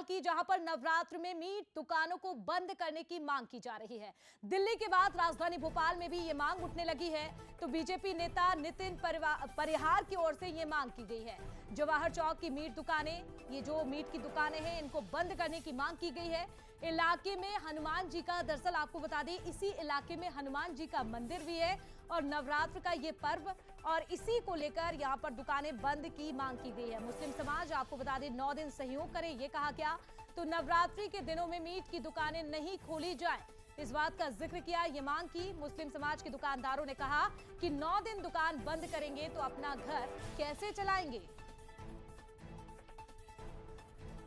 की, जहां पर नवरात्र में मीट दुकानों को बंद करने की मांग की जा रही है। दिल्ली के बाद राजधानी भोपाल में भी ये मांग उठने लगी है। तो बीजेपी नेता नितिन परिहार की ओर से ये मांग की गई है। जवाहर चौक की मीट दुकानें, ये जो मीट की दुकानें हैं, इनको बंद करने की मांग की गई है। इलाके में हनुमान जी का, दरअसल आपको बता दें, इसी इलाके में हनुमान जी का मंदिर भी है और नवरात्र का ये पर्व, और इसी को लेकर यहां पर दुकानें बंद की मांग की गई है। मुस्लिम समाज, आपको बता दें, 9 दिन सहयोग करे, ये कहा गया। तो नवरात्रि के दिनों में मीट की दुकानें नहीं खोली जाए, इस बात का जिक्र किया। ये मांग की मुस्लिम समाज के दुकानदारों ने कहा कि 9 दिन दुकान बंद करेंगे तो अपना घर कैसे चलाएंगे।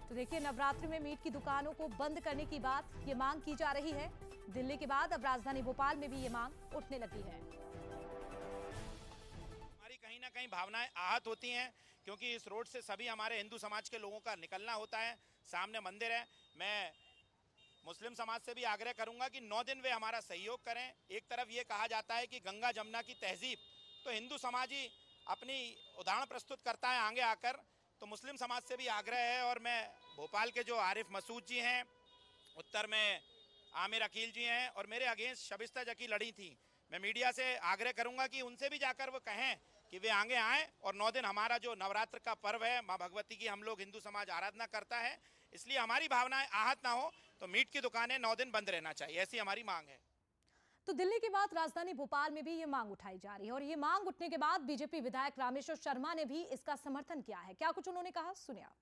तो देखिए, नवरात्रि में मीट की दुकानों को बंद करने की बात, ये मांग की जा रही है। दिल्ली के बाद अब राजधानी भोपाल में भी ये मांग उठने लगी है। हमारी कहीं ना कहीं भावनाएं आहत होती हैं, क्योंकि इस रोड से सभी हमारे हिंदू समाज के लोगों का निकलना होता है। सामने मंदिर है। मैं मुस्लिम समाज से भी आग्रह करूंगा कि 9 दिन वे हमारा सहयोग करें। एक तरफ ये कहा जाता है कि गंगा जमुना की तहजीब, तो हिंदू समाज ही अपनी उदाहरण प्रस्तुत करता है आगे आकर। तो मुस्लिम समाज से भी आग्रह है, और मैं भोपाल के जो आरिफ मसूद जी हैं, उत्तर में आमिर अकील जी हैं, और मेरे अगेंस्ट शबिस्ता जकी लड़ी थी, मैं मीडिया से आग्रह करूंगा कि उनसे भी जाकर वो कहें कि वे आगे आएँ और 9 दिन हमारा जो नवरात्र का पर्व है, माँ भगवती की हम लोग हिंदू समाज आराधना करता है, इसलिए हमारी भावनाएं आहत ना हो, तो मीट की दुकानें 9 दिन बंद रहना चाहिए, ऐसी हमारी मांग है। तो दिल्ली के बाद राजधानी भोपाल में भी ये मांग उठाई जा रही है, और ये मांग उठने के बाद बीजेपी विधायक रामेश्वर शर्मा ने भी इसका समर्थन किया है। क्या कुछ उन्होंने कहा, सुनिए आप।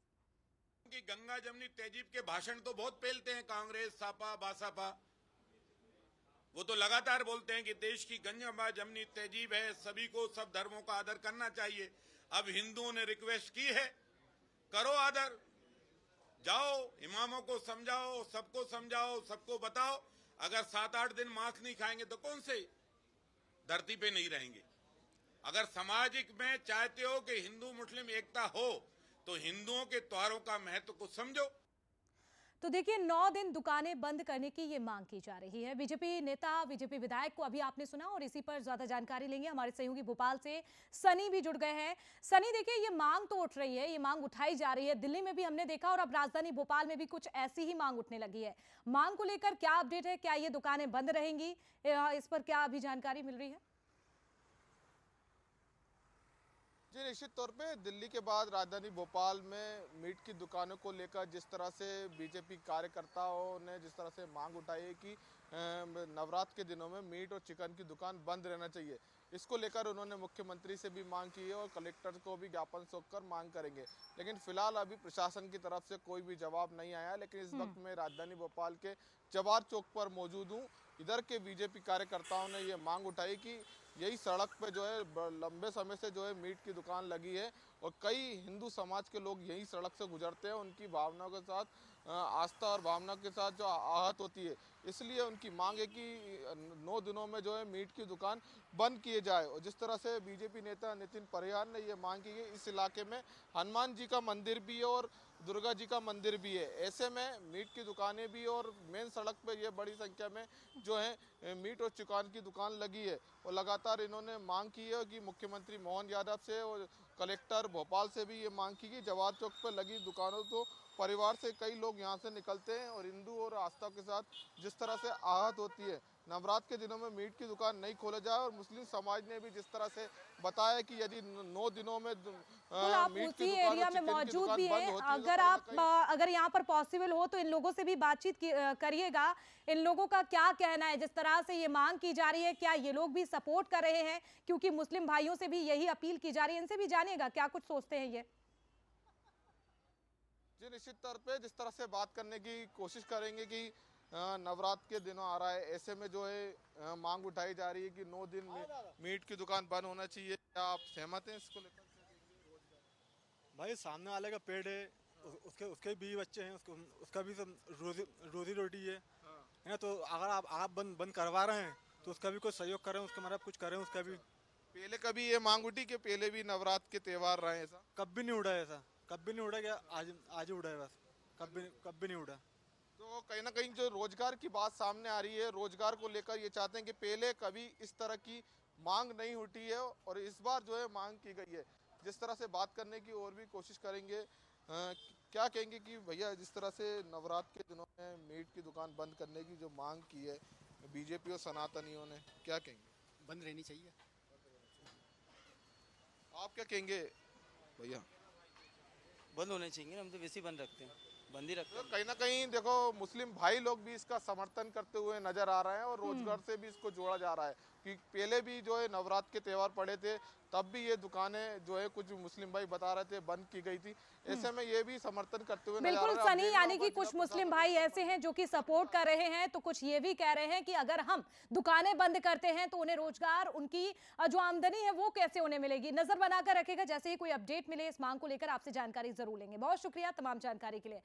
कि गंगा जमुनी तहजीब के भाषण तो बहुत फैलते हैं, कांग्रेस, सापा, बासापा, वो तो लगातार बोलते हैं कि देश की गंगा जमुनी तहजीब है, सभी को सब धर्मों का आदर करना चाहिए। अब हिंदुओं ने रिक्वेस्ट की है, करो आदर, जाओ इमामों को समझाओ, सबको समझाओ, सबको बताओ। अगर 7-8 दिन मांस नहीं खाएंगे तो कौन से धरती पे नहीं रहेंगे। अगर सामाजिक में चाहते हो कि हिंदू मुस्लिम एकता हो, तो हिंदुओं के त्योहारों का महत्व को समझो। तो देखिए, 9 दिन दुकानें बंद करने की ये मांग की जा रही है। बीजेपी नेता, बीजेपी विधायक को अभी आपने सुना, और इसी पर ज्यादा जानकारी लेंगे हमारे सहयोगी भोपाल से सनी भी जुड़ गए हैं। सनी, देखिए, ये मांग तो उठ रही है, ये मांग उठाई जा रही है। दिल्ली में भी हमने देखा, और अब राजधानी भोपाल में भी कुछ ऐसी ही मांग उठने लगी है। मांग को लेकर क्या अपडेट है? क्या ये दुकानें बंद रहेंगी? इस पर क्या अभी जानकारी मिल रही है? जी, निश्चित तौर पे दिल्ली के बाद राजधानी भोपाल में मीट की दुकानों को लेकर जिस तरह से बीजेपी कार्यकर्ताओं ने जिस तरह से मांग उठाई है कि नवरात्र के दिनों में मीट और चिकन की दुकान बंद रहना चाहिए, इसको लेकर उन्होंने मुख्यमंत्री से भी मांग की है और कलेक्टर को भी ज्ञापन सौंपकर मांग करेंगे। लेकिन फिलहाल अभी प्रशासन की तरफ से कोई भी जवाब नहीं आया। लेकिन इस वक्त मैं राजधानी भोपाल के जवाहर चौक पर मौजूद हूँ। इधर के बीजेपी कार्यकर्ताओं ने ये मांग उठाई कि यही सड़क पे जो है लंबे समय से जो है मीट की दुकान लगी है, और कई हिंदू समाज के लोग यही सड़क से गुजरते हैं। उनकी भावनाओं के साथ, आस्था और भावना के साथ जो आहत होती है, इसलिए उनकी मांग है कि 9 दिनों में जो है मीट की दुकान बंद किए जाए। और जिस तरह से बीजेपी नेता नितिन परिहार ने ये मांग की है, इस इलाके में हनुमान जी का मंदिर भी है और दुर्गा जी का मंदिर भी है। ऐसे में मीट की दुकानें भी, और मेन सड़क पर ये बड़ी संख्या में जो है मीट और चिकन की दुकान लगी है। और लगातार इन्होंने मांग की है कि मुख्यमंत्री मोहन यादव से और कलेक्टर भोपाल से भी ये मांग की कि जवाहर चौक पर लगी दुकानों तो परिवार से कई लोग यहाँ से निकलते हैं, और हिंदू और आस्था के साथ जिस तरह से आहत होती है, नवरात्र के दिनों में मीट की दुकान नहीं खोला जाए। और मुस्लिम समाज ने भी जिस तरह से बताया कि यदि 9 दिनों में आप मीट की उसी दुकान एरिया और में चिकन की मौजूद दुकान भी बंद हैं, होती है, अगर अगर यहाँ पर पॉसिबल हो तो इन लोगों से भी बातचीत करिएगा। इन लोगों का क्या कहना है, जिस तरह से ये मांग की जा रही है, क्या ये लोग भी सपोर्ट कर रहे हैं? क्योंकि मुस्लिम भाइयों से भी यही अपील की जा रही है, इनसे भी जानिएगा क्या कुछ सोचते हैं ये। जी, निश्चित तौर पे जिस तरह से बात करने की कोशिश करेंगे कि नवरात्र के दिनों आ रहा है, ऐसे में जो है मांग उठाई जा रही है कि 9 दिन में मीट की दुकान बंद होना चाहिए। क्या आप सहमत हैं इसको लेकर? भाई, सामने वाले का पेड़ है, उसके उसके भी बच्चे हैं, उसका भी सब रोजी रोटी है ना। तो अगर आप बंद करवा रहे हैं तो उसका भी कुछ सहयोग करें, उसका मतलब कुछ करें उसका भी। पहले कभी ये मांग उठी कि पहले भी नवरात्र के त्योहार रहे ऐसा? कभी नहीं उड़ा है ऐसा, कभी नहीं उड़ा। क्या आज ही उड़ा है बस, कभी नहीं उड़ा। तो कहीं ना कहीं जो रोजगार की बात सामने आ रही है, रोजगार को लेकर ये चाहते हैं कि पहले कभी इस तरह की मांग नहीं उठी है और इस बार जो है मांग की गई है। जिस तरह से बात करने की और भी कोशिश करेंगे क्या कहेंगे कि भैया जिस तरह से नवरात्र के दिनों में मीट की दुकान बंद करने की जो मांग की है बीजेपी और सनातनियों ने, क्या कहेंगे? बंद रहनी चाहिए। आप क्या कहेंगे भैया? बंद होने चाहिए, हम तो वैसे ही बंद रखते हैं, बंद ही रखते तो हैं। कहीं ना कहीं देखो मुस्लिम भाई लोग भी इसका समर्थन करते हुए नजर आ रहे हैं और रोजगार से भी इसको जोड़ा जा रहा है कि पहले भी जो है नवरात्र के त्यौहार पड़े थे तब भी ये दुकानें जो है कुछ मुस्लिम भाई बता रहे थे बंद की गई थी, ऐसे में ये भी समर्थन करते हुए नजर आ बिल्कुल रहे हैं। अब सनी, देखना यानी कि होगा कुछ जिला मुस्लिम प्रशासन भाई ऐसे हैं जो कि सपोर्ट कर रहे हैं, तो कुछ ये भी कह रहे हैं कि अगर हम दुकानें बंद करते हैं तो उन्हें रोजगार, उनकी जो आमदनी है वो कैसे उन्हें मिलेगी। नजर बनाकर रखेगा, जैसे ही कोई अपडेट मिले इस मांग को लेकर आपसे जानकारी जरूर लेंगे। बहुत शुक्रिया तमाम जानकारी के लिए।